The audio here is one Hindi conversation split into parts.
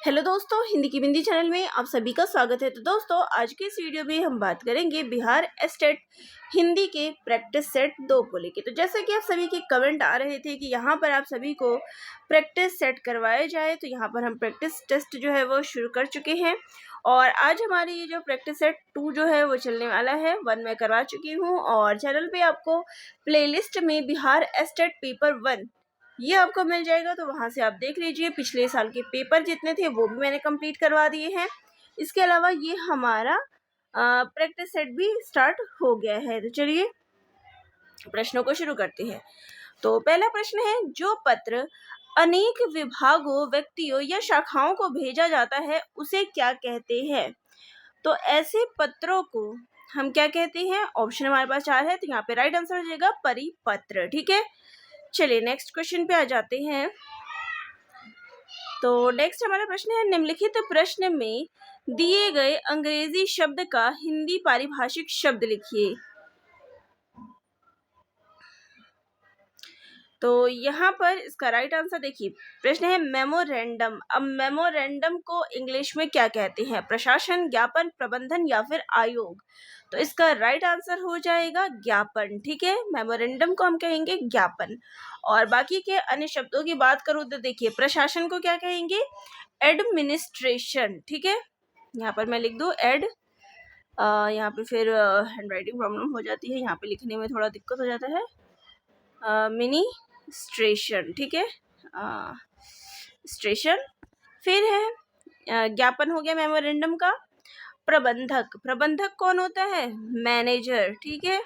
हेलो दोस्तों, हिंदी की बिंदी चैनल में आप सभी का स्वागत है। तो दोस्तों, आज के इस वीडियो में हम बात करेंगे बिहार स्टेट हिंदी के प्रैक्टिस सेट 2 को लेके। तो जैसे कि आप सभी के कमेंट आ रहे थे कि यहाँ पर आप सभी को प्रैक्टिस सेट करवाया जाए, तो यहाँ पर हम प्रैक्टिस टेस्ट जो है वो शुरू कर चुके हैं। और आज हमारी ये जो प्रैक्टिस सेट 2 जो है वो चलने वाला है। 1 मैं करवा चुकी हूँ और चैनल पे आपको प्लेलिस्ट में बिहार स्टेट पेपर 1 ये आपको मिल जाएगा, तो वहाँ से आप देख लीजिए। पिछले साल के पेपर जितने थे वो भी मैंने कंप्लीट करवा दिए हैं। इसके अलावा ये हमारा प्रैक्टिस सेट भी स्टार्ट हो गया है। तो चलिए प्रश्नों को शुरू करते हैं। तो पहला प्रश्न है, जो पत्र अनेक विभागों, व्यक्तियों या शाखाओं को भेजा जाता है उसे क्या कहते हैं? तो ऐसे पत्रों को हम क्या कहते हैं? ऑप्शन हमारे पास 4 है, तो यहाँ पे राइट आंसर हो जाएगा परिपत्र। ठीक है, चलिए नेक्स्ट क्वेश्चन पे आ जाते हैं। तो नेक्स्ट हमारा प्रश्न है, निम्नलिखित प्रश्न में दिए गए अंग्रेजी शब्द का हिंदी पारिभाषिक शब्द लिखिए। तो यहाँ पर इसका राइट आंसर देखिए, प्रश्न है मेमोरेंडम। अब मेमोरेंडम को इंग्लिश में क्या कहते हैं? प्रशासन, ज्ञापन, प्रबंधन या फिर आयोग? तो इसका राइट आंसर हो जाएगा ज्ञापन। ठीक है, मेमोरेंडम को हम कहेंगे ज्ञापन। और बाकी के अन्य शब्दों की बात करूँ तो देखिए, प्रशासन को क्या कहेंगे? एडमिनिस्ट्रेशन। ठीक है, यहाँ पर मैं लिख दूँ एड, यहाँ पे फिर हैंड राइटिंग प्रॉब्लम हो जाती है, यहाँ पे लिखने में थोड़ा दिक्कत हो जाता है। मिनिस्ट्रेशन। ठीक है, स्टेशन। फिर है ज्ञापन हो गया मेमोरेंडम का। प्रबंधक, प्रबंधक कौन होता है? मैनेजर। ठीक है,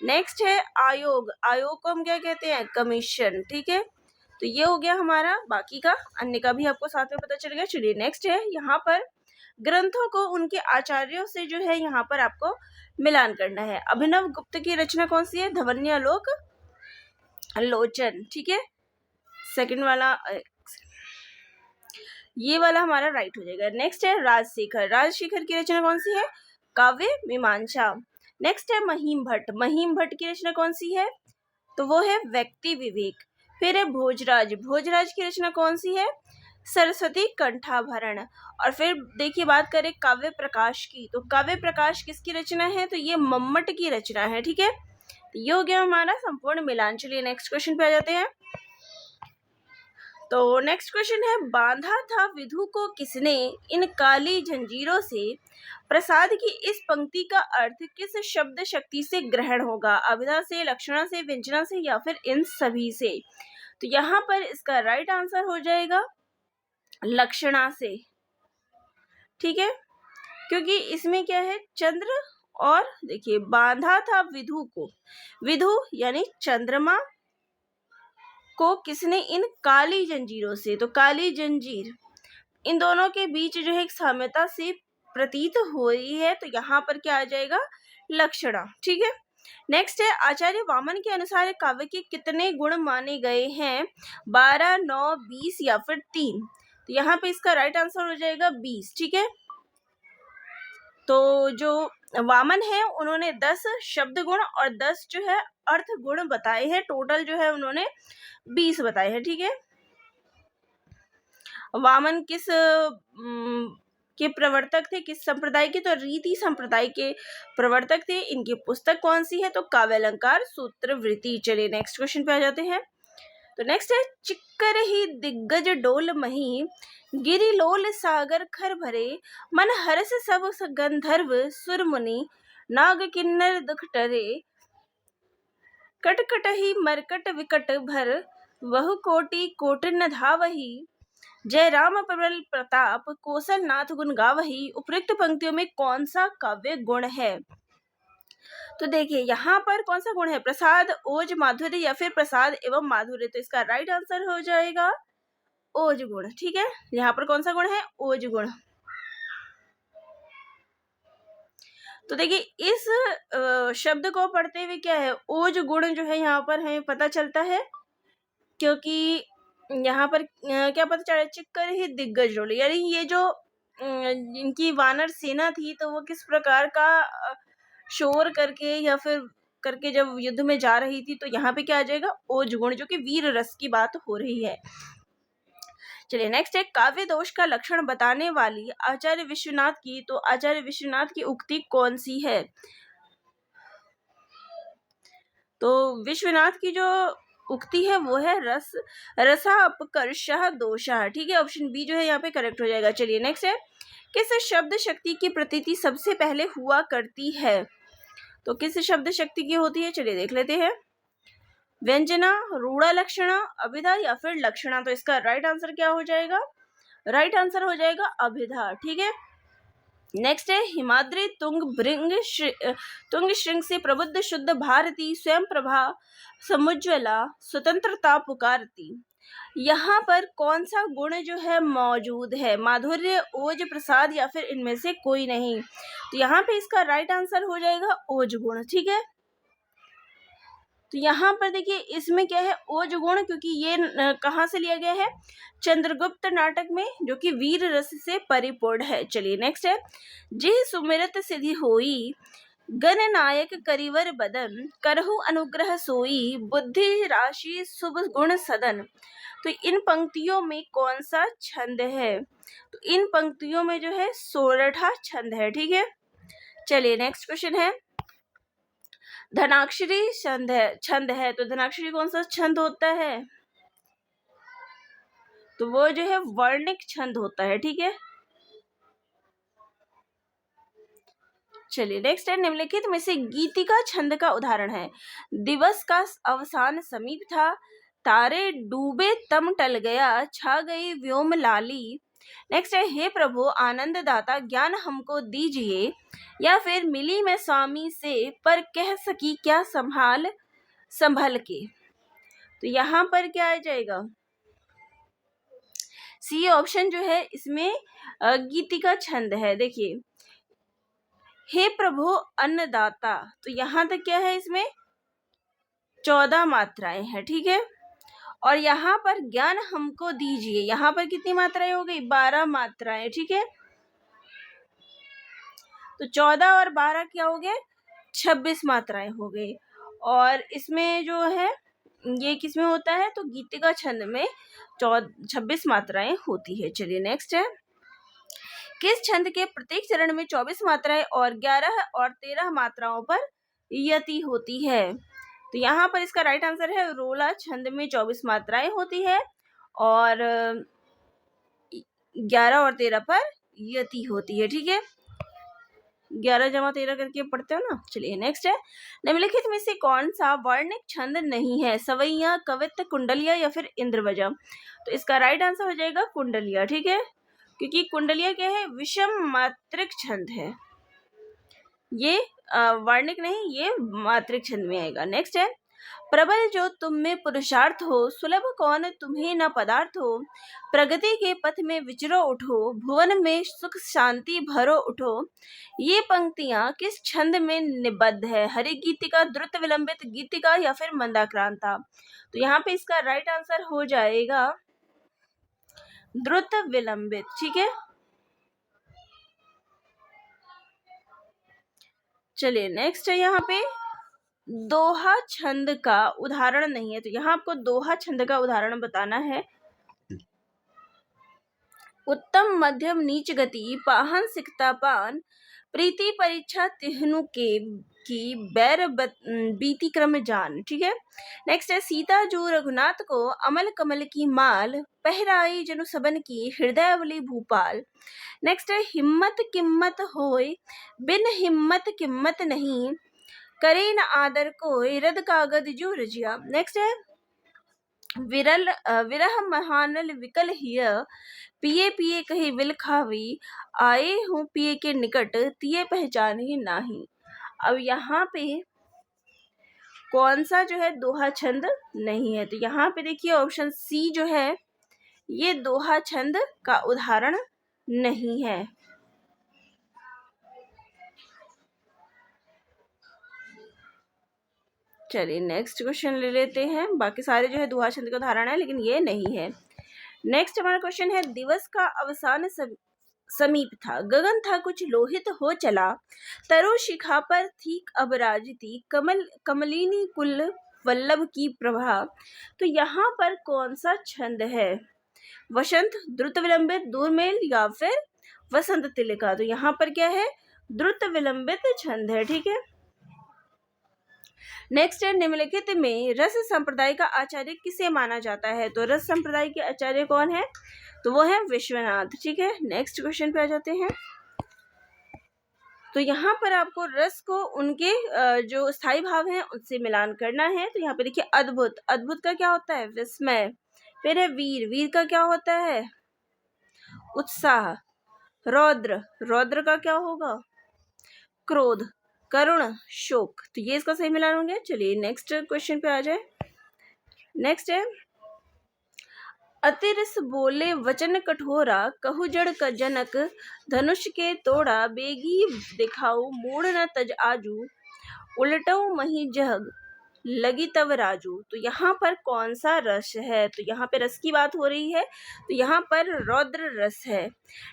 नेक्स्ट है आयोग। आयोग को हम क्या कहते हैं? कमीशन। ठीक है, तो ये हो गया हमारा। बाकी का अन्य का भी आपको साथ में पता चल गया। चलिए नेक्स्ट है, यहाँ पर ग्रंथों को उनके आचार्यों से जो है यहाँ पर आपको मिलान करना है। अभिनव गुप्त की रचना कौन सी है? ध्वन्यालोक लोचन। ठीक है, सेकंड वाला ये वाला हमारा राइट हो जाएगा। नेक्स्ट है राजशेखर। राजशेखर की रचना कौन सी है? काव्य मीमांसा। नेक्स्ट है महीम भट्ट। महीम भट्ट की रचना कौन सी है? तो वो है व्यक्ति विवेक। फिर है भोजराज। भोजराज की रचना कौन सी है? सरस्वती कंठाभरण। और फिर देखिए बात करें काव्य प्रकाश की, तो काव्य प्रकाश किसकी रचना है? तो ये मम्मट की रचना है। ठीक है, तो ये हो गया हमारा संपूर्ण मिलान। चलिए नेक्स्ट क्वेश्चन पे आ जाते हैं। तो नेक्स्ट क्वेश्चन है, बांधा था विधु को किसने इन काली जंजीरों से? प्रसाद की इस पंक्ति का अर्थ किस शब्द शक्ति से ग्रहण होगा? अभिधा से, लक्षणा से, व्यंजना से या फिर इन सभी से? तो यहाँ पर इसका राइट आंसर हो जाएगा लक्षणा से। ठीक है, क्योंकि इसमें क्या है? चंद्र, और देखिए बांधा था विधु को, विधु यानी चंद्रमा को किसने इन काली जंजीरों से? तो काली जंजीर, इन दोनों के बीच जो है एक साम्यता से प्रतीत हो रही है, तो यहाँ पर क्या आ जाएगा? लक्षणा। ठीक है, नेक्स्ट है, आचार्य वामन के अनुसार काव्य के कितने गुण माने गए हैं? 12, 9, 20 या फिर 3? तो यहाँ पे इसका राइट आंसर हो जाएगा 20। ठीक है, तो जो वामन है उन्होंने 10 शब्द गुण और 10 जो है अर्थ गुण बताए हैं। टोटल जो है उन्होंने 20 बताए हैं। ठीक है, वामन किस के प्रवर्तक थे? किस संप्रदाय के? तो रीति संप्रदाय के प्रवर्तक थे। इनकी पुस्तक कौन सी है? तो काव्यालंकार सूत्रवृत्ति। चलिए नेक्स्ट क्वेश्चन पे आ जाते हैं। तो नेक्स्ट है, चिक्कर ही दिग्गज डोल मही, गिरिलोल सागर खर भरे, मन हर्ष सब गंधर्व सुर मुनि, नाग किन्नर दुख टरे, कटकट ही मरकट विकट भर, वहु कोटि कोट न धावही, जय राम प्रबल प्रताप कौशल नाथ गुण गावही। उपयुक्त पंक्तियों में कौन सा काव्य गुण है? तो देखिए यहाँ पर कौन सा गुण है? प्रसाद, ओज, माधुर्य या फिर प्रसाद एवं माधुर्य? तो इसका राइट आंसर हो जाएगा ओज गुण। ठीक है, यहाँ पर कौन सा गुण है? ओज गुण। तो देखिए इस शब्द को पढ़ते हुए क्या है? ओज गुण जो है यहाँ पर हमें पता चलता है, क्योंकि यहाँ पर क्या पता चला? चिक्कर ही दिग्गज डोल, यानी ये जो इनकी वानर सेना थी, तो वो किस प्रकार का शोर करके या फिर करके जब युद्ध में जा रही थी, तो यहाँ पे क्या आ जाएगा? ओज गुण, जो कि वीर रस की बात हो रही है। चलिए नेक्स्ट है, काव्य दोष का लक्षण बताने वाली आचार्य विश्वनाथ की, तो आचार्य विश्वनाथ की उक्ति कौन सी है? तो विश्वनाथ की जो उक्ति है वो है रसा अपकर्षः दोषः, ठीक है, ऑप्शन बी जो है यहाँ पे करेक्ट हो जाएगा। चलिए नेक्स्ट है, किस शब्द शक्ति की प्रतीति सबसे पहले हुआ करती है? तो किस शब्द शक्ति की होती है, चलिए देख लेते हैं। व्यंजना, रूढ़ा लक्षणा, अभिधा या फिर लक्षणा। तो इसका राइट आंसर क्या हो जाएगा? राइट आंसर हो जाएगा अभिधा, ठीक है। नेक्स्ट है, हिमाद्री तुंग श्रृंग से प्रबुद्ध शुद्ध भारती स्वयं प्रभा समुज्ज्वला स्वतंत्रता पुकारती। यहाँ पर कौन सा गुण जो है मौजूद है? माधुर्य, ओज, प्रसाद या फिर इनमें से कोई नहीं। तो यहाँ पे इसका राइट आंसर हो जाएगा ओज गुण, ठीक है। तो यहाँ पर देखिए इसमें क्या है, ओज गुण, क्योंकि ये कहाँ से लिया गया है? चंद्रगुप्त नाटक में, जो कि वीर रस से परिपूर्ण है। चलिए नेक्स्ट है, जिह सुमिरत सिद्धि होई गण नायक करिवर बदन करहु अनुग्रह सोई बुद्धि राशि शुभ गुण सदन। तो इन पंक्तियों में कौन सा छंद है? तो इन पंक्तियों में जो है सोरठा छंद है, ठीक है। चलिए नेक्स्ट क्वेश्चन है, धनाक्षरी छंद है, तो धनाक्षरी कौन सा छंद होता है? तो वो जो है वर्णिक छंद होता है, ठीक है। चलिए नेक्स्ट है, निम्नलिखित में से गीतिका छंद का उदाहरण है। दिवस का अवसान समीप था, तारे डूबे तम टल गया, छा गई व्योम लाली। नेक्स्ट है, हे प्रभु आनंद दाता ज्ञान हमको दीजिए, या फिर मिली मैं स्वामी से पर कह सकी क्या संभल के। तो यहाँ पर क्या आ जाएगा? सी ऑप्शन जो है इसमें गीतिका छंद है। देखिए, हे प्रभु अन्नदाता, तो यहाँ तक क्या है, इसमें 14 मात्राएं हैं, ठीक है। और यहाँ पर ज्ञान हमको दीजिए, यहाँ पर कितनी मात्राएं हो गई? 12 मात्राएं, ठीक है। तो 14 और 12 क्या हो गए? 26 मात्राएं हो गई। और इसमें जो है ये किसमें होता है? तो गीतिका छंद में 26 मात्राएं होती है। चलिए नेक्स्ट है, किस छंद के प्रत्येक चरण में 24 मात्राएं और 11 और 13 मात्राओं पर यति होती है? तो यहाँ पर इसका राइट आंसर है रोला छंद में 24 मात्राएं होती है और 11 और 13 पर यति होती है, ठीक है। 11 जमा 13 करके पढ़ते हो ना। चलिए नेक्स्ट है, निम्नलिखित में से कौन सा वर्णिक छंद नहीं है? सवैया, कवित्त, कुंडलिया या फिर इंद्रवजा। तो इसका राइट आंसर हो जाएगा कुंडलिया, ठीक है, क्योंकि कुंडलिया क्या है? विषम मात्रिक छंद है, ये वर्णिक नहीं, ये मात्रिक छंद में आएगा। नेक्स्ट है, प्रबल जो तुम में पुरुषार्थ हो, सुलभ कौन तुम्हें न पदार्थ हो, प्रगति के पथ में विचरो उठो, भुवन में सुख शांति भरो उठो। ये पंक्तियां किस छंद में निबद्ध है? हरि गीतिका, द्रुत विलंबित गीतिका या फिर मंदाक्रांता। तो यहाँ पे इसका राइट आंसर हो जाएगा द्रुत विलंबित, ठीक है। चलिए नेक्स्ट है, यहाँ पे दोहा छंद का उदाहरण नहीं है, तो यहाँ आपको दोहा छंद का उदाहरण बताना है। उत्तम मध्यम नीच गति पाहन सिकता पान, प्रीति परीक्षा तिहनु के की बैर बीती क्रम जान, ठीक है। नेक्स्ट है, सीता जो रघुनाथ को अमल कमल की माल, पहराई जनु सबन की हृदयवली भूपाल। नेक्स्ट है, हिम्मत किम्मत होय बिन हिम्मत किम्मत नहीं, करे न आदर कोय रद कागद जो रजिया। नेक्स्ट है, विरह महानल विकल हिय, पिए पिए कही विल खावी, आए हूँ पिए के निकट तिये पहचान ही नाही। अब यहाँ पे कौन सा जो है दोहा छंद नहीं है? तो यहाँ पे देखिए ऑप्शन सी जो है ये दोहा छंद का उदाहरण नहीं है। चलिए नेक्स्ट क्वेश्चन ले लेते हैं। बाकी सारे जो है दोहा छंद का उदाहरण है, लेकिन ये नहीं है। नेक्स्ट हमारा क्वेश्चन है, दिवस का अवसान समीप था, गगन था कुछ लोहित हो चला, तरु शिखा पर थी अब राजती, कमलिनी कुल वल्लभ की प्रभा। तो यहाँ पर कौन सा छंद है? वसंत, द्रुत विलंबित, दूरमेल या फिर वसंत तिलिका। तो यहाँ पर क्या है, द्रुत विलंबित छंद है, ठीक है। नेक्स्ट है, निम्नलिखित में रस संप्रदाय का आचार्य किसे माना जाता है? तो रस संप्रदाय के आचार्य कौन है? तो वो है विश्वनाथ, ठीक है। नेक्स्ट क्वेश्चन पे आ जाते हैं। तो यहाँ पर आपको रस को उनके जो स्थायी भाव हैं उनसे मिलान करना है। तो यहाँ पे देखिए, अद्भुत, अद्भुत का क्या होता है? विस्मय। फिर है वीर, वीर का क्या होता है? उत्साह। रौद्र, रौद्र का क्या होगा? क्रोध। करुण, शोक। तो ये इसका सही मिलान होंगे। चलिए नेक्स्ट क्वेश्चन पे आ जाए। नेक्स्ट है, अतिरस बोले वचन कठोरा, कहु जड़ का जनक, धनुष के तोड़ा, बेगी दिखाऊ, मूड न तज आजू, उलटऊ मही जग, लगी तब राजू। तो यहाँ पर कौन सा रस है? तो यहाँ पे रस की बात हो रही है, तो यहाँ पर रौद्र रस है।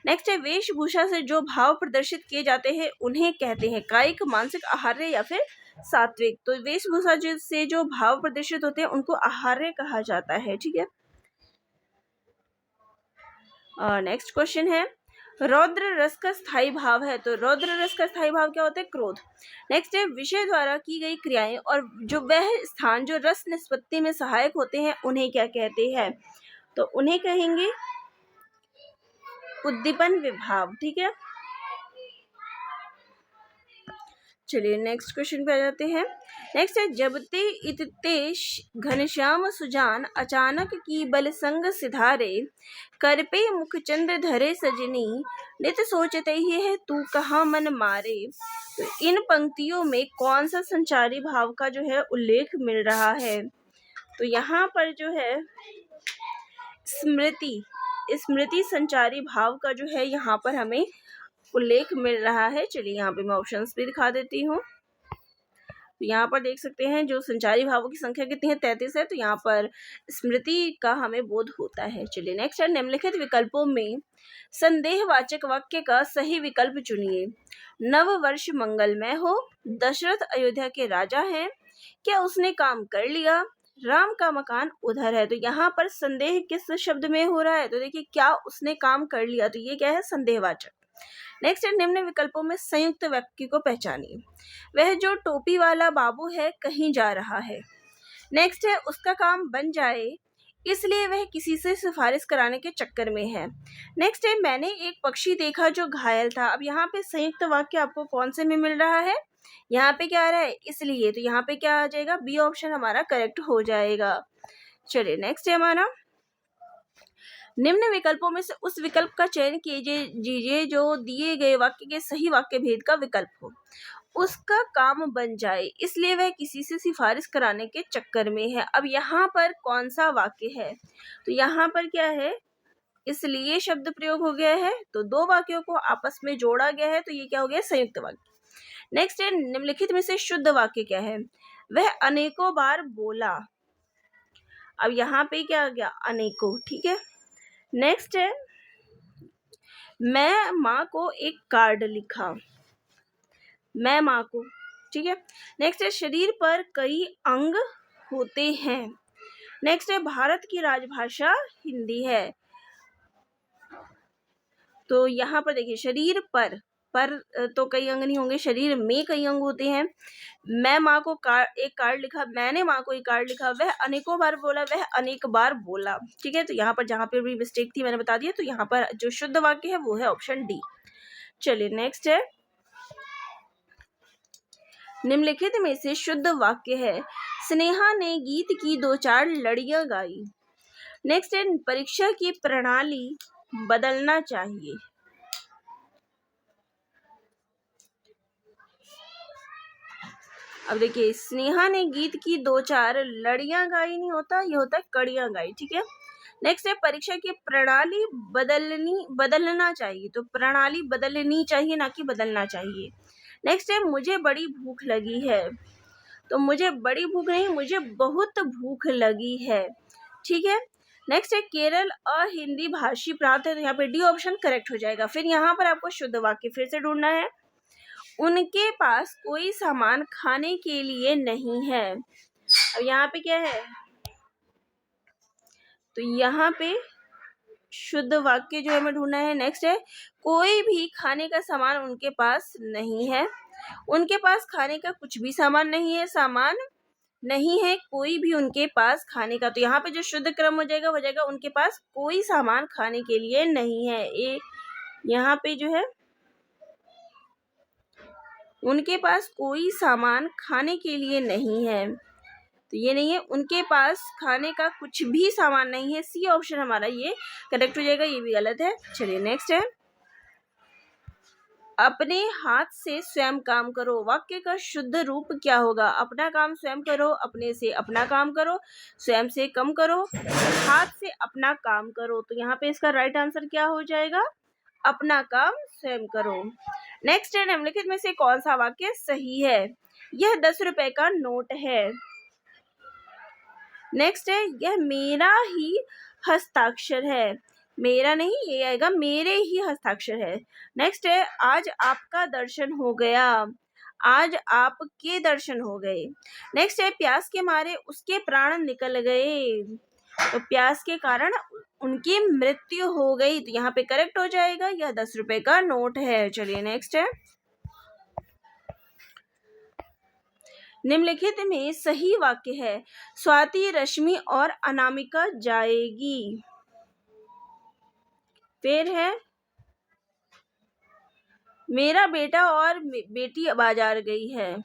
नेक्स्ट है, वेशभूषा से जो भाव प्रदर्शित किए जाते हैं उन्हें कहते हैं कायिक, मानसिक, आहार्य या फिर सात्विक। तो वेशभूषा से जो भाव प्रदर्शित होते हैं उनको आहार्य कहा जाता है, ठीक है। नेक्स्ट क्वेश्चन है, रौद्र रस का स्थायी भाव है। तो रौद्र रस का स्थायी भाव क्या होता है? क्रोध। नेक्स्ट है, विषय द्वारा की गई क्रियाएं और जो वह स्थान जो रस निष्पत्ति में सहायक होते हैं उन्हें क्या कहते हैं? तो उन्हें कहेंगे उद्दीपन विभाव, ठीक है। चलिए नेक्स्ट क्वेश्चन पे आ जाते हैं। नेक्स्ट है, जबते इतते घनश्याम सुजान, अचानक की बल संग सिधारे, कर पे मुख चंद्र धरे सजनी, नित सोचते ही है तू कहाँ मन मारे। तो इन पंक्तियों में कौन सा संचारी भाव का जो है उल्लेख मिल रहा है? तो यहाँ पर जो है स्मृति, स्मृति संचारी भाव का जो है यहाँ पर हमें उल्लेख मिल रहा है। चलिए यहाँ पे मैं ऑप्शंस भी दिखा देती हूँ। तो यहाँ पर देख सकते हैं जो संचारी भावों की संख्या कितनी है? 33 है। तो यहाँ पर स्मृति का हमें बोध होता है। चलिए नेक्स्ट है, निम्नलिखित विकल्पों में संदेहवाचक वाक्य का सही विकल्प चुनिए। नव वर्ष मंगलमय हो, दशरथ अयोध्या के राजा हैं, क्या उसने काम कर लिया, राम का मकान उधर है। तो यहाँ पर संदेह किस शब्द में हो रहा है? तो देखिए, क्या उसने काम कर लिया, तो ये क्या है? संदेहवाचक। नेक्स्ट है, निम्न विकल्पों में संयुक्त वाक्य को पहचानिए। वह जो टोपी वाला बाबू है कहीं जा रहा है। नेक्स्ट है, उसका काम बन जाए इसलिए वह किसी से सिफारिश कराने के चक्कर में है। नेक्स्ट है, मैंने एक पक्षी देखा जो घायल था। अब यहाँ पे संयुक्त वाक्य आपको कौन से में मिल रहा है? यहाँ पे क्या आ रहा है? इसलिए। तो यहाँ पे क्या आ जाएगा? बी ऑप्शन हमारा करेक्ट हो जाएगा। चलिए नेक्स्ट है हमारा, निम्न विकल्पों में से उस विकल्प का चयन कीजिए जो दिए गए वाक्य के सही वाक्य भेद का विकल्प हो। उसका काम बन जाए इसलिए वह किसी से सिफारिश कराने के चक्कर में है। अब यहाँ पर कौन सा वाक्य है? तो यहाँ पर क्या है? इसलिए शब्द प्रयोग हो गया है, तो दो वाक्यों को आपस में जोड़ा गया है, तो ये क्या हो गया? संयुक्त वाक्य। नेक्स्ट है, निम्नलिखित में से शुद्ध वाक्य क्या है? वह अनेकों बार बोला। अब यहाँ पे क्या आ गया? अनेकों, ठीक है। नेक्स्ट है, मैं माँ को एक कार्ड लिखा, मैं माँ को, ठीक है। नेक्स्ट है, शरीर पर कई अंग होते हैं। नेक्स्ट है, भारत की राजभाषा हिंदी है। तो यहाँ पर देखिए, शरीर पर तो कई अंग नहीं होंगे, शरीर में कई अंग होते हैं। मैं माँ को एक कार्ड लिखा, मैंने माँ को एक कार्ड लिखा, वह अनेकों बार बोला, वह अनेक बार बोला, ठीक है। तो यहाँ पर जहाँ पे भी मिस्टेक थी मैंने बता दिया। तो यहाँ पर जो शुद्ध वाक्य है वो है ऑप्शन डी। चलिए नेक्स्ट है, निम्नलिखित में से शुद्ध वाक्य है, स्नेहा ने गीत की 2-4 लड़ियां गाई। नेक्स्ट है, परीक्षा की प्रणाली बदलना चाहिए। अब देखिए, स्नेहा ने गीत की 2-4 लड़ियां गाई नहीं होता, ये होता है कड़ियां गाई, ठीक है। नेक्स्ट है, परीक्षा की प्रणाली बदलना चाहिए। तो प्रणाली बदलनी चाहिए, ना कि बदलना चाहिए। नेक्स्ट है, मुझे बड़ी भूख लगी है। तो मुझे बड़ी भूख नहीं, मुझे बहुत भूख लगी है, ठीक है। नेक्स्ट है, केरल अहिंदी भाषी प्रांत है। तो यहाँ पे डी ऑप्शन करेक्ट हो जाएगा। फिर यहाँ पर आपको शुद्ध वाक्य फिर से ढूंढना है। उनके पास कोई सामान खाने के लिए नहीं है। अब यहाँ पे क्या है? तो यहाँ पे शुद्ध वाक्य जो हमें ढूंढना है। नेक्स्ट है कोई भी खाने का सामान उनके पास नहीं है। उनके पास खाने का कुछ भी सामान नहीं है, सामान नहीं है कोई भी उनके पास खाने का। तो यहाँ पे जो शुद्ध क्रम हो जाएगा वो जाएगा उनके पास कोई सामान खाने के लिए नहीं है। यहाँ पे जो है उनके पास कोई सामान खाने के लिए नहीं है, तो ये नहीं है, उनके पास खाने का कुछ भी सामान नहीं है। सी ऑप्शन हमारा ये करेक्ट हो जाएगा, ये भी गलत है। चलिए नेक्स्ट है अपने हाथ से स्वयं काम करो। वाक्य का शुद्ध रूप क्या होगा? अपना काम स्वयं करो, अपने से अपना काम करो, स्वयं से कम करो, हाथ से अपना काम करो। तो यहाँ पे इसका राइट आंसर क्या हो जाएगा? अपना काम स्वयं करो। नेक्स्ट है निम्नलिखित में से कौन सा वाक्य सही है? यह 10 रुपए का नोट है। नेक्स्ट है यह मेरा ही हस्ताक्षर है। मेरा नहीं, ये आएगा मेरे ही हस्ताक्षर है। नेक्स्ट है आज आपका दर्शन हो गया। आज आपके दर्शन हो गए। नेक्स्ट है प्यास के मारे उसके प्राण निकल गए। तो प्यास के कारण उनकी मृत्यु हो गई। तो यहाँ पे करेक्ट हो जाएगा, यह 10 रुपए का नोट है। चलिए नेक्स्ट है निम्नलिखित में सही वाक्य है स्वाति, रश्मि और अनामिका जाएगी। फिर है मेरा बेटा और बेटी बाजार गई है।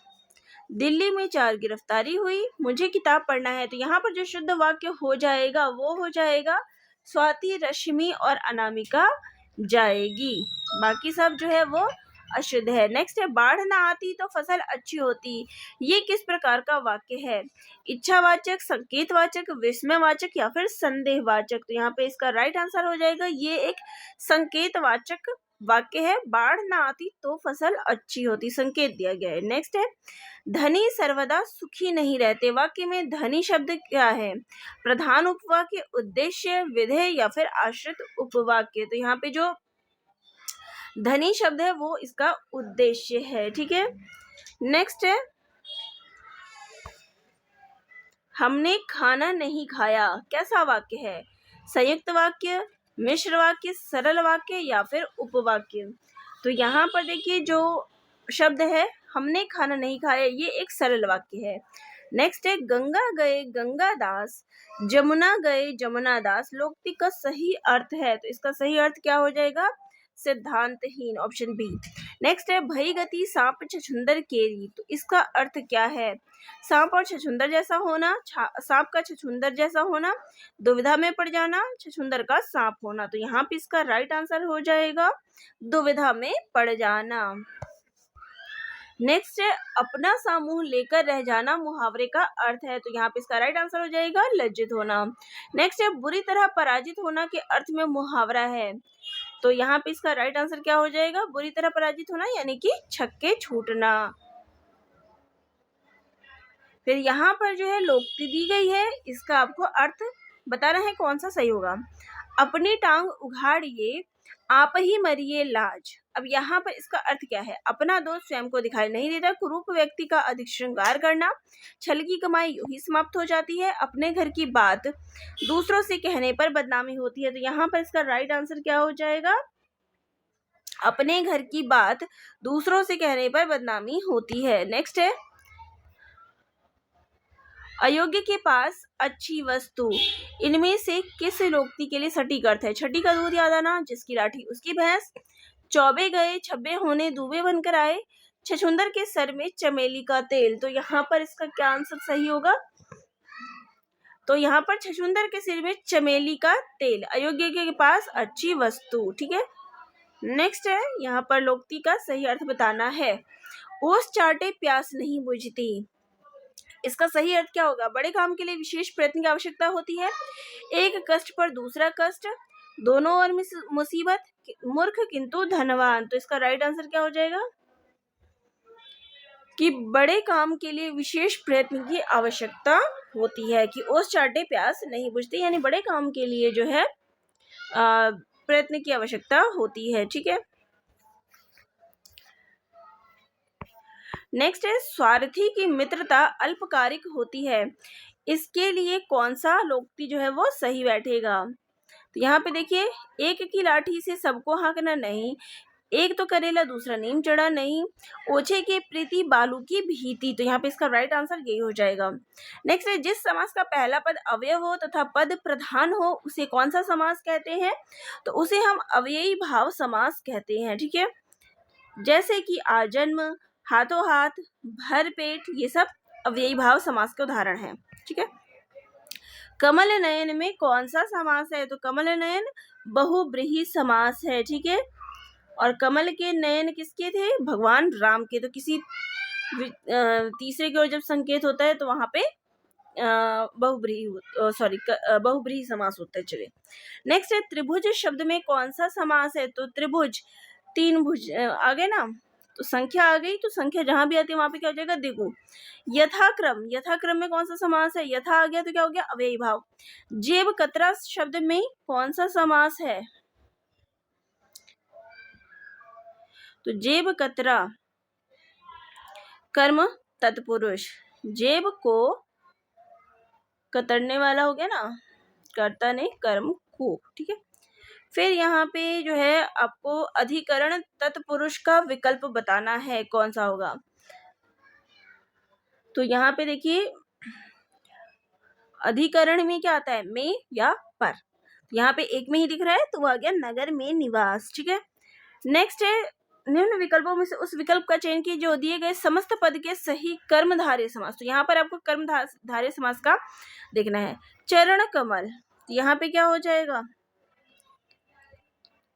दिल्ली में 4 गिरफ्तारी हुई। मुझे किताब पढ़ना है। तो यहाँ पर जो शुद्ध वाक्य हो जाएगा वो हो जाएगा स्वाति, रश्मि और अनामिका जाएगी। बाकी सब जो है वो अशुद्ध है। नेक्स्ट है बाढ़ ना आती तो फसल अच्छी होती। ये किस प्रकार का वाक्य है? इच्छावाचक, संकेतवाचक, विस्मयवाचक या फिर संदेहवाचक। तो यहाँ पे इसका राइट आंसर हो जाएगा ये एक संकेतवाचक वाक्य है। बाढ़ ना आती तो फसल अच्छी होती, संकेत दिया गया है। नेक्स्ट है धनी सर्वदा सुखी नहीं रहते। वाक्य में धनी शब्द क्या है? प्रधान उपवाक्य, उद्देश्य, विधेय या फिर आश्रित उपवाक्य। तो यहाँ पे जो धनी शब्द है वो इसका उद्देश्य है। ठीक है, नेक्स्ट है हमने खाना नहीं खाया। कैसा वाक्य है? संयुक्त वाक्य, मिश्र वाक्य, सरल वाक्य या फिर उपवाक्य। तो यहाँ पर देखिए जो शब्द है हमने खाना नहीं खाया, ये एक सरल वाक्य है। नेक्स्ट है गंगा गए गंगादास, जमुना गए जमुनादास। लोकोक्ति का सही अर्थ है, तो इसका सही अर्थ क्या हो जाएगा? सिद्धांतहीन, ऑप्शन बी। नेक्स्ट है भई गति सांप छछुंदर केरी। तो इसका अर्थ क्या है? सांप और छछुंदर जैसा होना, सांप का छछुंदर जैसा होना, दुविधा में पड़ जाना, छछुंदर का सांप होना। तो यहाँ पे इसका राइट आंसर हो जाएगा दुविधा में पड़ जाना। नेक्स्ट है अपना समूह लेकर रह जाना मुहावरे का अर्थ है। तो यहाँ पे इसका राइट आंसर हो जाएगा लज्जित होना। नेक्स्ट है बुरी तरह पराजित होना के अर्थ में मुहावरा है। तो यहाँ पे इसका राइट आंसर क्या हो जाएगा? बुरी तरह पराजित होना यानी कि छक्के छूटना। फिर यहाँ पर जो है लोकोक्ति दी गई है, इसका आपको अर्थ बताना है कौन सा सही होगा। अपनी टांग उघाड़िए आप ही मरिए लाज। अब यहाँ पर इसका अर्थ क्या है? अपना दोस्त स्वयं को दिखाई नहीं देता, कुरूप व्यक्ति का अधिक श्रृंगार करना, छल की कमाई यूं ही समाप्त हो जाती है, अपने घर की बात दूसरों से कहने पर बदनामी होती है। तो यहाँ पर इसका राइट आंसर क्या हो जाएगा? अपने घर की बात दूसरों से कहने पर बदनामी होती है। नेक्स्ट है अयोग्य के पास अच्छी वस्तु। इनमें से किस लोकोक्ति के लिए सटीक अर्थ है? छठी का दूध याद आना, जिसकी लाठी उसकी भैंस, चौबे गए छब्बे होने दूबे बनकर आए, छछुंदर के सर में चमेली का तेल। तो यहाँ पर इसका क्या आंसर सही होगा? तो यहाँ पर छछुंदर के सिर में चमेली का तेल, अयोग्य के पास अच्छी वस्तु। ठीक है, नेक्स्ट है यहाँ पर लोकोक्ति का सही अर्थ बताना है। ओस चाटे प्यास नहीं बुझती। इसका सही अर्थ क्या होगा? बड़े काम के लिए विशेष प्रयत्न की आवश्यकता होती है, एक कष्ट पर दूसरा कष्ट, दोनों ओर मुसीबत, मूर्ख किंतु धनवान। तो इसका राइट आंसर क्या हो जाएगा? कि बड़े काम के लिए विशेष प्रयत्न की आवश्यकता होती है, कि ओस चाटे प्यास नहीं बुझती, यानी बड़े काम के लिए जो है प्रयत्न की आवश्यकता होती है। ठीक है, नेक्स्ट है स्वार्थी की मित्रता अल्पकालिक होती है। इसके लिए कौन सा लोकोक्ति जो है वो सही बैठेगा? तो यहाँ पे देखिए, एक की लाठी से सबको हाँकना नहीं, एक तो करेला दूसरा नीम चढ़ा नहीं, ओछे के प्रीति बालू की भीति। तो यहाँ पे इसका राइट आंसर यही हो जाएगा। नेक्स्ट है, जिस समास का पहला पद अवयव हो तथा पद प्रधान हो उसे कौन सा समास कहते हैं? तो उसे हम अव्ययी भाव समास कहते हैं। ठीक है, जैसे कि आजन्म, हाथों हाथ, भर पेट, ये सब अव्ययी भाव समास के उदाहरण हैं। ठीक है, कमल नयन में कौन सा समास है? तो कमल नयन बहुब्रीहि समास है। ठीक है, और कमल के नयन किसके थे? भगवान राम के। तो किसी तीसरे की ओर जब संकेत होता है तो वहां पे बहुब्रीहि समास होता है। चलिए नेक्स्ट है, त्रिभुज शब्द में कौन सा समास है? तो त्रिभुज, तीन भुज आ गए ना, तो संख्या आ गई, तो संख्या जहां भी आती है वहां पे क्या हो जाएगा? द्विगु। यथाक्रम, यथाक्रम में कौन सा समास है? यथा आ गया तो क्या हो गया? अव्ययी भाव। जेब कतरा शब्द में कौन सा समास है? तो जेब कतरा कर्म तत्पुरुष, जेब को कतरने वाला हो गया ना, कर्ता ने कर्म को। ठीक है, फिर यहाँ पे जो है आपको अधिकरण तत्पुरुष का विकल्प बताना है, कौन सा होगा? तो यहाँ पे देखिए, अधिकरण में क्या आता है? में या पर। यहाँ पे एक में ही दिख रहा है तो वो आ गया नगर में निवास। ठीक है, नेक्स्ट है, निम्न विकल्पों में से उस विकल्प का चयन कीजिए जो दिए गए समस्त पद के सही कर्मधारय समास। तो यहाँ पर आपको कर्मधारय समास का देखना है। चरण कमल, तो यहाँ पे क्या हो जाएगा?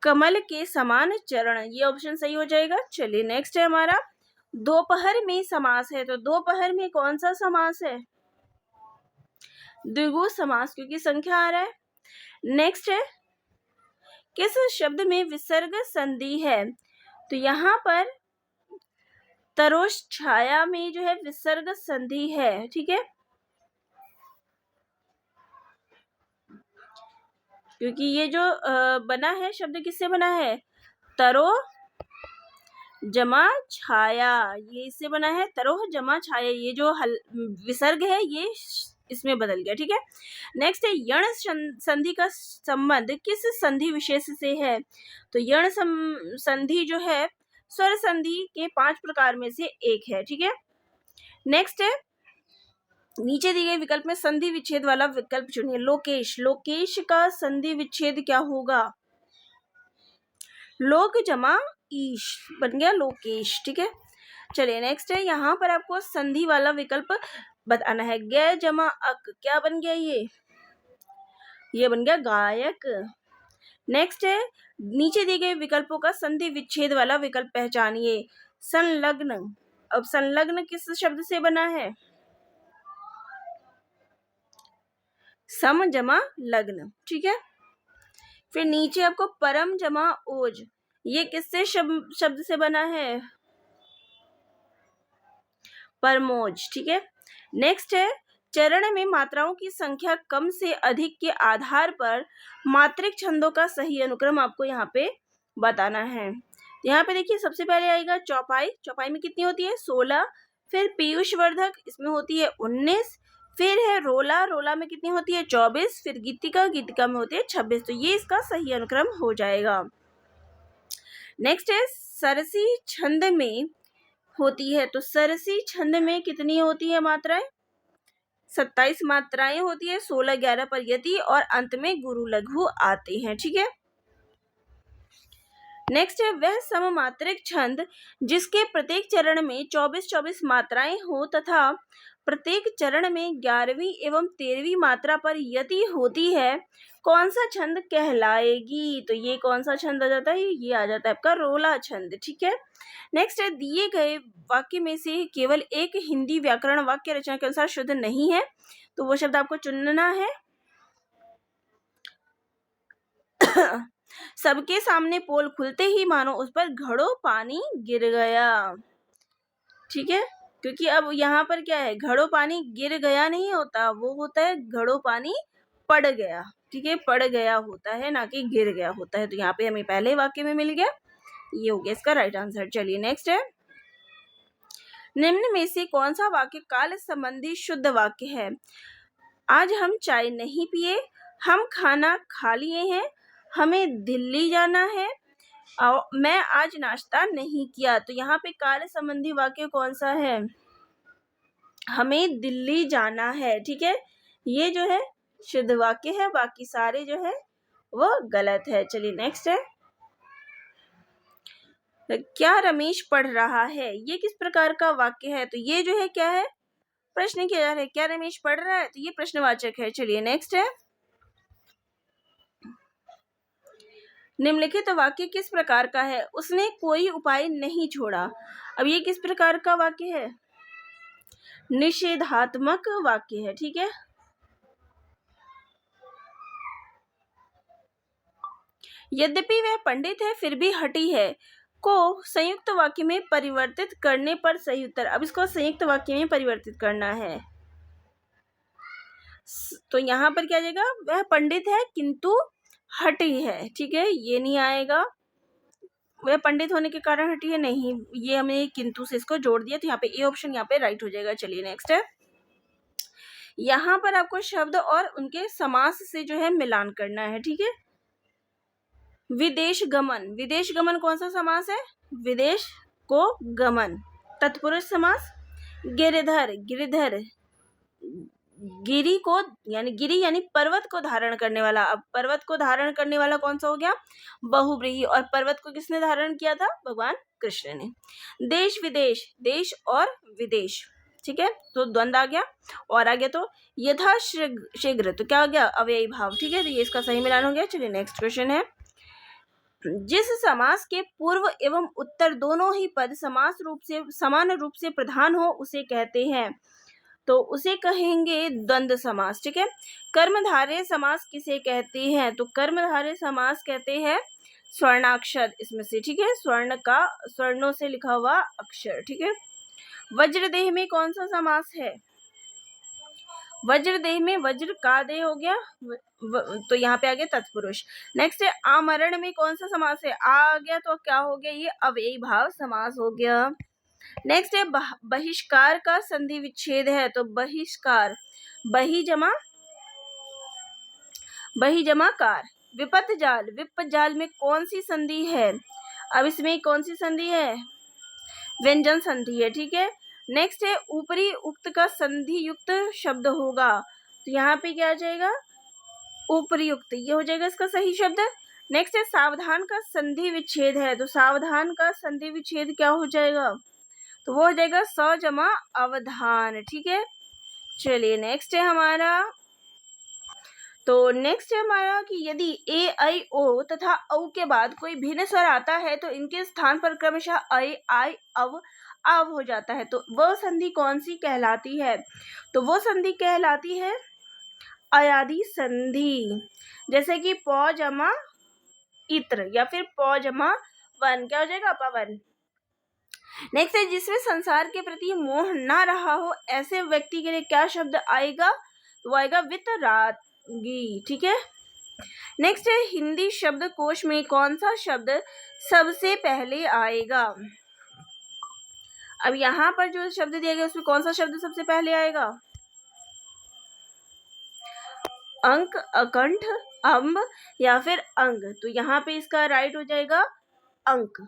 कमल के समान चरण, ये ऑप्शन सही हो जाएगा। चलिए नेक्स्ट है हमारा, दोपहर में समास है। तो दोपहर में कौन सा समास है? द्विगु समास, क्योंकि संख्या आ रहा है। नेक्स्ट है, किस शब्द में विसर्ग संधि है? तो यहाँ पर तरोश छाया में जो है विसर्ग संधि है। ठीक है, क्योंकि ये जो बना है शब्द किससे बना है? तरो जमा छाया, ये इससे बना है, तरोह जमा छाया। ये जो विसर्ग है ये इसमें बदल गया। ठीक है, नेक्स्ट है, यण संधि का संबंध किस संधि विशेष से है? तो यण संधि जो है स्वर संधि के 5 प्रकार में से एक है। ठीक है, नेक्स्ट है, नीचे दिए गए विकल्प में संधि विच्छेद वाला विकल्प चुनिए। लोकेश, लोकेश का संधि विच्छेद क्या होगा? लोक जमा ईश, बन गया लोकेश। ठीक है, चलिए नेक्स्ट है, यहाँ पर आपको संधि वाला विकल्प बताना है। ग जमा अक, क्या बन गया? ये बन गया गायक। नेक्स्ट है, नीचे दिए गए विकल्पों का संधि विच्छेद वाला विकल्प पहचानिए। संलग्न, अब संलग्न किस शब्द से बना है? सम जमा लग्न। ठीक है, फिर नीचे आपको परम जमा ओज, ये किससे शब्द से बना है? परमोज। ठीक है, नेक्स्ट है, चरण में मात्राओं की संख्या कम से अधिक के आधार पर मात्रिक छंदों का सही अनुक्रम आपको यहाँ पे बताना है। यहाँ पे देखिए, सबसे पहले आएगा चौपाई। चौपाई में कितनी होती है? 16। फिर पीयूष वर्धक, इसमें होती है 19। फिर है रोला, रोला में कितनी होती है? 24। फिर गीतिका, गीतिका में होती है 26। तो ये इसका सही अनुक्रम हो जाएगा। नेक्स्ट है, सरसी छंद में होती है। तो सरसी छंद में कितनी होती है मात्राएं? 27 मात्राएं होती है, 16 11 पर यति और अंत में गुरु लघु आते हैं। ठीक है, नेक्स्ट है, वह सममात्रिक छंद जिसके प्रत्येक चरण में 24-24 मात्राएं हो तथा प्रत्येक चरण में 11वीं एवं 13वीं मात्रा पर यति होती है, कौन सा छंद कहलाएगी? तो ये कौन सा छंद आ जाता है? ये आ जाता है आपका रोला छंद। ठीक है, नेक्स्ट है, दिए गए वाक्य में से केवल एक हिंदी व्याकरण वाक्य रचना के अनुसार शुद्ध नहीं है, तो वो शब्द आपको चुनना है। सबके सामने पोल खुलते ही मानो उस पर घड़ों पानी गिर गया। ठीक है, क्योंकि अब यहाँ पर क्या है? घड़ों पानी गिर गया नहीं होता, वो होता है घड़ों पानी पड़ गया। ठीक है, पड़ गया होता है, ना कि गिर गया होता है। तो यहाँ पे हमें पहले वाक्य में मिल गया, ये हो गया इसका राइट आंसर। चलिए नेक्स्ट है, निम्न में से कौन सा वाक्य काल संबंधी शुद्ध वाक्य है? आज हम चाय नहीं पिए, हम खाना खा लिए हैं, हमें दिल्ली जाना है, मैं आज नाश्ता नहीं किया। तो यहाँ पे कार्य संबंधी वाक्य कौन सा है? हमें दिल्ली जाना है, ठीक है। ये जो है शुद्ध वाक्य है, बाकी सारे जो है वो गलत है। चलिए नेक्स्ट है, क्या रमेश पढ़ रहा है? ये किस प्रकार का वाक्य है? तो ये जो है क्या है, प्रश्न किया जा रहा है, क्या रमेश पढ़ रहा है? तो ये प्रश्नवाचक है। चलिए नेक्स्ट है, निम्नलिखित वाक्य किस प्रकार का है? उसने कोई उपाय नहीं छोड़ा। अब ये किस प्रकार का वाक्य है? निषेधात्मक वाक्य है, ठीक है। यद्यपि वह पंडित है फिर भी हठी है को संयुक्त वाक्य में परिवर्तित करने पर सही उत्तर। अब इसको संयुक्त वाक्य में परिवर्तित करना है, तो यहाँ पर क्या जाएगा, वह पंडित है किंतु हठी है, ठीक है, ये नहीं आएगा। वह पंडित होने के कारण हठी है, नहीं, ये हमें किंतु से इसको जोड़ दिया, तो यहाँ पे ए ऑप्शन यहाँ पे राइट हो जाएगा। चलिए नेक्स्ट है, यहाँ पर आपको शब्द और उनके समास से जो है मिलान करना है, ठीक है। विदेश गमन, विदेश गमन कौन सा समास है? विदेश को गमन। तत्पुरुष समास। गिरिधर, गिरिधर गिरी को यानी गिरी यानी पर्वत को धारण करने वाला। अब पर्वत को धारण करने वाला कौन सा हो गया? बहुव्रीहि। और पर्वत को किसने धारण किया था? भगवान कृष्ण ने। देश विदेश, देश और विदेश, ठीक है, तो द्वंद्व आ गया। और आ गया तो यथा शीघ्र, तो क्या हो गया? अव्ययी भाव, ठीक है, तो ये इसका सही मिलान हो गया। चलिए नेक्स्ट क्वेश्चन है, जिस समास के पूर्व एवं उत्तर दोनों ही पद समान रूप से प्रधान हो उसे कहते हैं, तो उसे कहेंगे द्वंद्व समास, ठीक है। कर्मधारय समास किसे कहते हैं? तो कर्मधारय समास कहते हैं स्वर्णाक्षर इसमें से, ठीक है, स्वर्ण का स्वर्णों से लिखा हुआ अक्षर, ठीक है। वज्रदेह में कौन सा समास है? वज्रदेह में वज्र का देह हो गया, तो यहाँ पे आ गया तत्पुरुष। नेक्स्ट है, आमरण में कौन सा समास है? आ गया तो क्या हो गया? ये अव्ययी भाव समास हो गया। नेक्स्ट है, बहिष्कार का संधि विच्छेद है, तो बहिष्कार, बही जमा कार। विपत जाल, विपत जाल में कौन सी संधि है? अब इसमें कौन सी संधि है? व्यंजन संधि है, ठीक है। नेक्स्ट है, ऊपरी उक्त का संधि युक्त शब्द होगा, तो यहाँ पे क्या आ जाएगा? ऊपरी उक्त, ये हो जाएगा इसका सही शब्द। नेक्स्ट है, सावधान का संधि विच्छेद है, तो सावधान का संधि विच्छेद क्या हो जाएगा? तो वो हो जाएगा स जमा अवधान, ठीक है। चलिए नेक्स्ट है हमारा, तो नेक्स्ट है हमारा कि यदि ए आई ओ तथा औ के बाद कोई भिन्न स्वर आता है तो इनके स्थान पर क्रमशः ऐ आई अव आव हो जाता है, तो वह संधि कौन सी कहलाती है? तो वो संधि कहलाती है अयादि संधि, जैसे कि पौ जमा इत्र या फिर पौ जमा वन, क्या हो जाएगा? पवन। नेक्स्ट है, जिसमें संसार के प्रति मोह ना रहा हो ऐसे व्यक्ति के लिए क्या शब्द आएगा? वो आएगा वितरागी, ठीक है। नेक्स्ट है, हिंदी शब्दकोश में कौन सा शब्द सबसे पहले आएगा? अब यहाँ पर जो शब्द दिया गया उसमें कौन सा शब्द सबसे पहले आएगा? अंक, अकंठ, अम्ब या फिर अंग, तो यहाँ पे इसका राइट हो जाएगा अंक।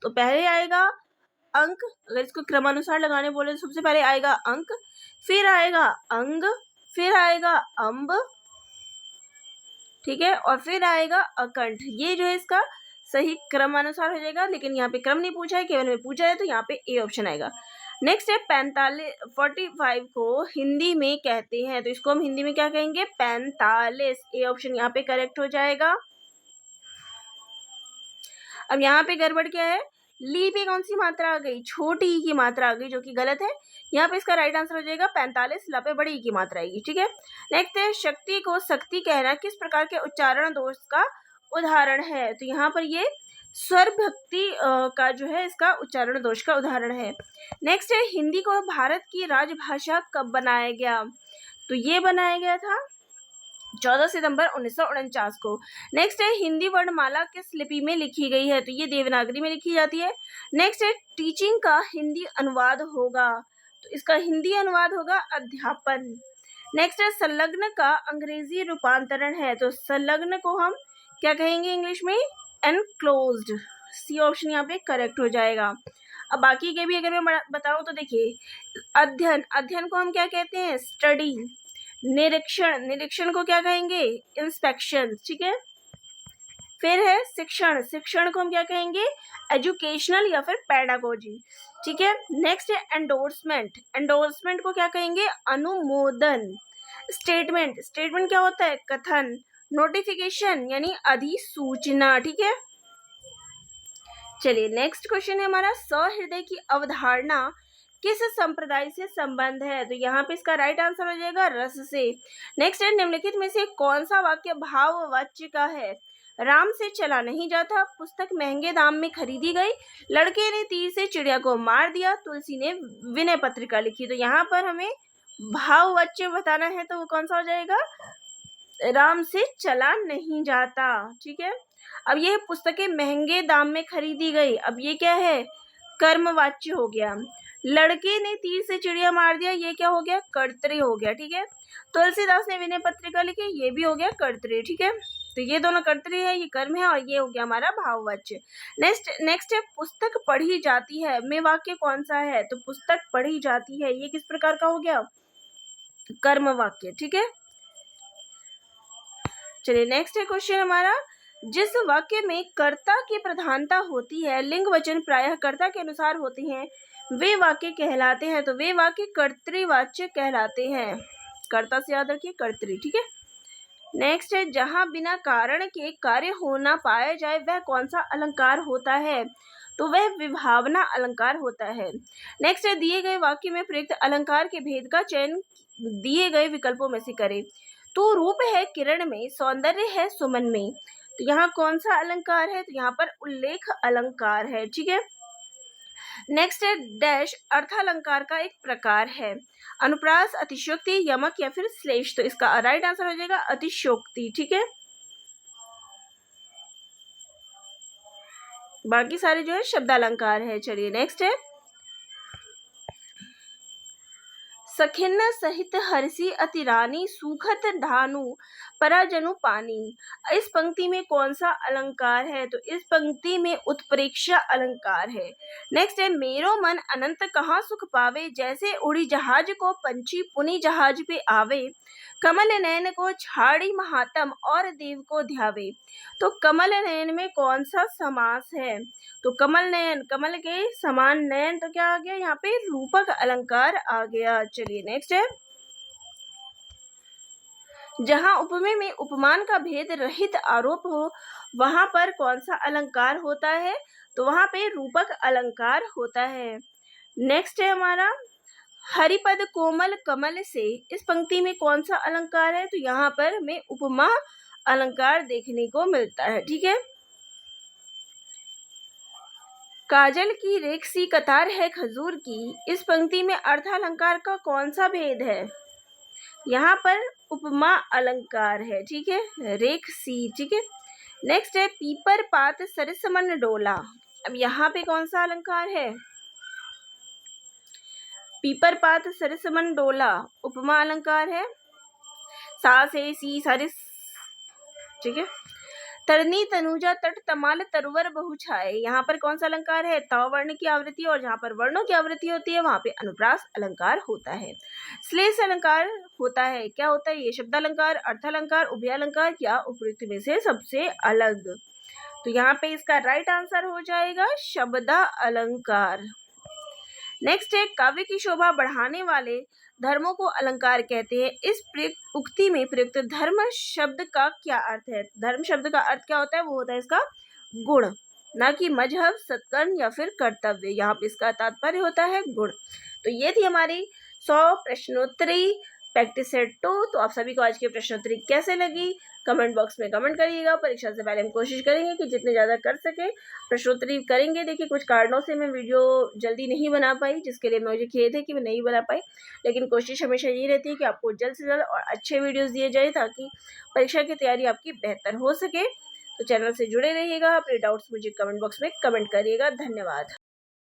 तो पहले आएगा अंक, अगर इसको क्रमानुसार लगाने बोले तो सबसे पहले आएगा अंक, फिर आएगा अंग, फिर आएगा अम्ब, ठीक है, और फिर आएगा अकंठ। ये जो है इसका सही क्रमानुसार हो जाएगा, लेकिन यहाँ पे क्रम नहीं पूछा है, केवल में पूछा है, तो यहाँ पे ए ऑप्शन आएगा। नेक्स्ट है, 45 को हिंदी में कहते हैं, तो इसको हम हिंदी में क्या कहेंगे? 45। ए ऑप्शन यहाँ पे करेक्ट हो जाएगा। अब यहाँ पे गड़बड़ क्या है? ली पे कौन सी मात्रा आ गई? छोटी ई की मात्रा आ गई, जो कि गलत है। यहाँ पे इसका राइट आंसर हो जाएगा 45, ला पे बड़ी ई की मात्रा आएगी, ठीक है। नेक्स्ट है, शक्ति को शक्ति कहना किस प्रकार के उच्चारण दोष का उदाहरण है? तो यहाँ पर ये स्वर भक्ति का जो है इसका उच्चारण दोष का उदाहरण है। नेक्स्ट है, हिंदी को भारत की राजभाषा कब बनाया गया? तो ये बनाया गया था 14 सितंबर 1949 को। नेक्स्ट है, हिंदी वर्णमाला किस लिपि में लिखी गई है? तो ये देवनागरी में लिखी जाती है। नेक्स्ट है, टीचिंग का हिंदी अनुवाद होगा, तो इसका हिंदी अनुवाद होगा अध्यापन। नेक्स्ट है संलग्न का अंग्रेजी रूपांतरण है, तो संलग्न को हम क्या कहेंगे इंग्लिश में? एनक्लोज्ड। सी ऑप्शन यहाँ पे करेक्ट हो जाएगा। अब बाकी के भी अगर मैं बताऊं तो देखिए, अध्ययन, अध्ययन को हम क्या कहते हैं? स्टडी। निरीक्षण, निरीक्षण को क्या कहेंगे? इंस्पेक्शन। ठीक है। फिर है शिक्षण, शिक्षण को हम क्या कहेंगे? एजुकेशनल या फिर पेडागोजी। ठीक है। नेक्स्ट है एंडोर्समेंट, एंडोर्समेंट को क्या कहेंगे? अनुमोदन। स्टेटमेंट, स्टेटमेंट क्या होता है? कथन। नोटिफिकेशन यानी अधिसूचना। ठीक है। चलिए नेक्स्ट क्वेश्चन है हमारा, सहृदय की अवधारणा किस संप्रदाय से संबंध है? तो यहाँ पे इसका राइट आंसर हो जाएगा रस से। नेक्स्ट है निम्नलिखित में से कौन सा वाक्य भाववाच्य का है? राम से चला नहीं जाता, पुस्तक महंगे दाम में खरीदी गई, लड़के ने तीर से चिड़िया को मार दिया, तुलसी ने विनय पत्रिका लिखी। तो यहाँ पर हमें भाववाच्य बताना है, तो वो कौन सा हो जाएगा? राम से चला नहीं जाता। ठीक है। अब ये पुस्तकें महंगे दाम में खरीदी गई, अब ये क्या है? कर्मवाच्य हो गया। लड़के ने तीर से चिड़िया मार दिया, ये क्या हो गया? कर्तरी हो गया। ठीक है। तुलसीदास ने विनय पत्रिका लिखी, ये भी हो गया कर्तरी। ठीक है। तो ये दोनों कर्तरी है, ये कर्म है, और ये हो गया हमारा भाववाच्य। नेक्स्ट है पुस्तक पढ़ी जाती है में वाक्य कौन सा है? तो पुस्तक पढ़ी जाती है, ये किस प्रकार का हो गया? कर्म वाक्य। ठीक है। चलिए नेक्स्ट है क्वेश्चन हमारा, जिस वाक्य में कर्ता की प्रधानता होती है, लिंग वचन प्रायः कर्ता के अनुसार होते हैं, वे वाक्य कहलाते हैं। तो वे वाक्य कर्तृवाच्य कहलाते हैं। कर्ता से याद रखिए कर्तृ। ठीक है। नेक्स्ट है जहां बिना कारण के कार्य होना पाया जाए, वह कौन सा अलंकार होता है? तो वह विभावना अलंकार होता है। नेक्स्ट है दिए गए वाक्य में प्रयुक्त अलंकार के भेद का चयन दिए गए विकल्पों में से करें। तो रूप है किरण में, सौंदर्य है सुमन में। तो यहाँ कौन सा अलंकार है? तो यहाँ पर उल्लेख अलंकार है। ठीक है। नेक्स्ट है डैश अर्थालंकार का एक प्रकार है, अनुप्रास, अतिशयोक्ति, यमक या फिर श्लेष। तो इसका राइट आंसर हो जाएगा अतिशयोक्ति। ठीक है। बाकी सारे जो है शब्दालंकार है। चलिए नेक्स्ट है सखिन्न सहित हरसी अति रानी, सूखत धानु पराजनु पानी। इस पंक्ति में कौन सा अलंकार है? तो इस पंक्ति में उत्प्रेक्षा अलंकार है। नेक्स्ट है मेरो मन अनंत कहाँ सुख पावे, जैसे उड़ी जहाज को पंछी पुनि जहाज पे आवे, कमल नयन को छाड़ी महात्म और देव को ध्यावे। तो कमल नयन में कौन सा समास है? तो कमल नयन, कमल के समान नयन, तो क्या आ गया यहाँ पे? रूपक अलंकार आ गया। चलिए नेक्स्ट है जहां उपमेय में उपमान का भेद रहित आरोप हो, वहां पर कौन सा अलंकार होता है? तो वहां पे रूपक अलंकार होता है। नेक्स्ट है हमारा हरिपद कोमल कमल से, इस पंक्ति में कौन सा अलंकार है? तो यहाँ पर हमें उपमा अलंकार देखने को मिलता है। ठीक है। काजल की रेख सी कतार है खजूर की, इस पंक्ति में अर्थालंकार का कौन सा भेद है? यहाँ पर उपमा अलंकार है। ठीक है। रेख सी। ठीक है। नेक्स्ट है पीपर पात सरिस मन डोला, अब यहाँ पे कौन सा अलंकार है? पीपर पात सरिस मन डोला उपमा अलंकार है। सा से सी सरिस। ठीक है। तरनी तनुजा तट तमाल तरवर बहु छाए, यहाँ पर कौन सा अलंकार है? त वर्ण की आवृत्ति, और जहाँ पर वर्णों की आवृत्ति होती है वहां पे अनुप्रास अलंकार होता है। श्लेष अलंकार होता है, क्या होता है ये? शब्दालंकार, अर्थालंकार, उभयालंकार या उपयुक्त में से सबसे अलग। तो यहाँ पे इसका राइट आंसर हो जाएगा शब्दा अलंकार। नेक्स्ट है काव्य की शोभा बढ़ाने वाले धर्मों को अलंकार कहते हैं, इस उक्ति में प्रयुक्त धर्म शब्द का क्या अर्थ है? धर्म शब्द का अर्थ क्या होता है? वो होता है इसका गुण, ना कि मजहब, सत्कर्म या फिर कर्तव्य। यहाँ पे इसका तात्पर्य होता है गुण। तो ये थी हमारी 100 प्रश्नोत्तरी प्रैक्टिस सेट 2। तो आप सभी को आज की प्रश्नोत्तरी कैसे लगी कमेंट बॉक्स में कमेंट करिएगा। परीक्षा से पहले हम कोशिश करेंगे कि जितने ज़्यादा कर सके प्रश्नोत्तरी करेंगे। देखिए कुछ कारणों से मैं वीडियो जल्दी नहीं बना पाई, जिसके लिए मुझे खेद है कि मैं नहीं बना पाई, लेकिन कोशिश हमेशा यही रहती है कि आपको जल्द से जल्द और अच्छे वीडियोज़ दिए जाए ताकि परीक्षा की तैयारी आपकी बेहतर हो सके। तो चैनल से जुड़े रहिएगा, अपने डाउट्स मुझे कमेंट बॉक्स में कमेंट करिएगा। धन्यवाद।